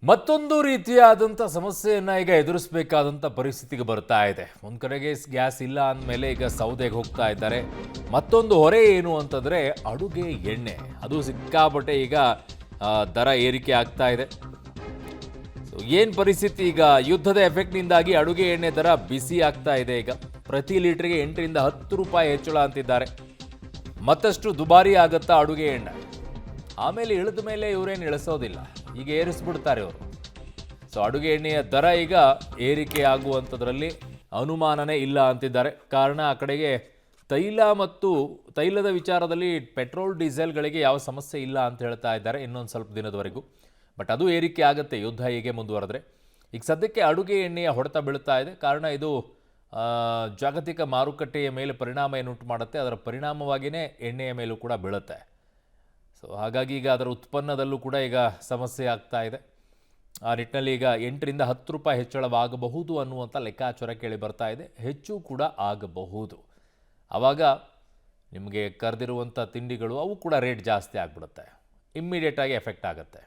ಮತ್ತೊಂದು ರೀತಿಯಾದಂಥ ಸಮಸ್ಯೆಯನ್ನು ಈಗ ಎದುರಿಸಬೇಕಾದಂಥ ಪರಿಸ್ಥಿತಿಗೆ ಬರ್ತಾ ಇದೆ. ಒಂದು ಕಡೆಗೆ ಗ್ಯಾಸ್ ಇಲ್ಲ ಅಂದಮೇಲೆ ಈಗ ಸೌದೆಗೆ ಹೋಗ್ತಾ ಇದ್ದಾರೆ. ಮತ್ತೊಂದು ಹೊರೆ ಏನು ಅಂತಂದರೆ ಅಡುಗೆ ಎಣ್ಣೆ, ಅದು ಸಿಕ್ಕಾಪಟ್ಟೆ ಈಗ ದರ ಏರಿಕೆ ಆಗ್ತಾ ಇದೆ. ಏನು ಪರಿಸ್ಥಿತಿ ಈಗ ಯುದ್ಧದ ಎಫೆಕ್ಟ್ನಿಂದಾಗಿ ಅಡುಗೆ ಎಣ್ಣೆ ದರ ಬಿಸಿ ಆಗ್ತಾ ಇದೆ. ಈಗ ಪ್ರತಿ ಲೀಟ್ರಿಗೆ 8 ರಿಂದ 10 ರೂಪಾಯಿ ಹೆಚ್ಚಳ ಅಂತಿದ್ದಾರೆ. ಮತ್ತಷ್ಟು ದುಬಾರಿ ಆಗುತ್ತಾ ಅಡುಗೆ ಎಣ್ಣೆ. ಆಮೇಲೆ ಇಳಿದ ಮೇಲೆ ಇವರೇನು ಇಳಿಸೋದಿಲ್ಲ, ಈಗ ಏರಿಸ್ಬಿಡ್ತಾರೆ ಅವರು. ಸೊ ಅಡುಗೆ ಎಣ್ಣೆಯ ದರ ಈಗ ಏರಿಕೆ ಆಗುವಂಥದ್ರಲ್ಲಿ ಅನುಮಾನನೇ ಇಲ್ಲ ಅಂತಿದ್ದಾರೆ. ಕಾರಣ ಆ ಕಡೆಗೆ ತೈಲದ ವಿಚಾರದಲ್ಲಿ ಪೆಟ್ರೋಲ್ ಡೀಸೆಲ್ಗಳಿಗೆ ಯಾವ ಸಮಸ್ಯೆ ಇಲ್ಲ ಅಂತ ಹೇಳ್ತಾ ಇದ್ದಾರೆ ಇನ್ನೊಂದು ಸ್ವಲ್ಪ ದಿನದವರೆಗೂ. ಬಟ್ ಅದು ಏರಿಕೆ ಆಗುತ್ತೆ ಯುದ್ಧ ಹೀಗೆ ಮುಂದುವರೆದ್ರೆ. ಈಗ ಸದ್ಯಕ್ಕೆ ಅಡುಗೆ ಎಣ್ಣೆಯ ಹೊಡೆತ ಬೀಳ್ತಾ ಇದೆ. ಕಾರಣ ಇದು ಜಾಗತಿಕ ಮಾರುಕಟ್ಟೆಯ ಮೇಲೆ ಪರಿಣಾಮ ಏನುಂಟು ಮಾಡುತ್ತೆ, ಅದರ ಪರಿಣಾಮವಾಗಿಯೇ ಎಣ್ಣೆಯ ಮೇಲೂ ಕೂಡ ಬೀಳುತ್ತೆ. ಸೊ ಹಾಗಾಗಿ ಈಗ ಅದರ ಉತ್ಪನ್ನದಲ್ಲೂ ಕೂಡ ಈಗ ಸಮಸ್ಯೆ ಆಗ್ತಾ ಇದೆ. ಆ ನಿಟ್ಟಿನಲ್ಲಿ ಈಗ 8 ರಿಂದ 10 ರೂಪಾಯಿ ಹೆಚ್ಚಳವಾಗಬಹುದು ಅನ್ನುವಂಥ ಲೆಕ್ಕಾಚಾರ ಕೇಳಿ ಬರ್ತಾ ಇದೆ. ಹೆಚ್ಚು ಕೂಡ ಆಗಬಹುದು. ಆವಾಗ ನಿಮಗೆ ಕರೆದಿರುವಂಥ ತಿಂಡಿಗಳು ಅವು ಕೂಡ ರೇಟ್ ಜಾಸ್ತಿ ಆಗಿಬಿಡುತ್ತೆ, ಇಮ್ಮಿಡಿಯೇಟಾಗಿ ಎಫೆಕ್ಟ್ ಆಗುತ್ತೆ.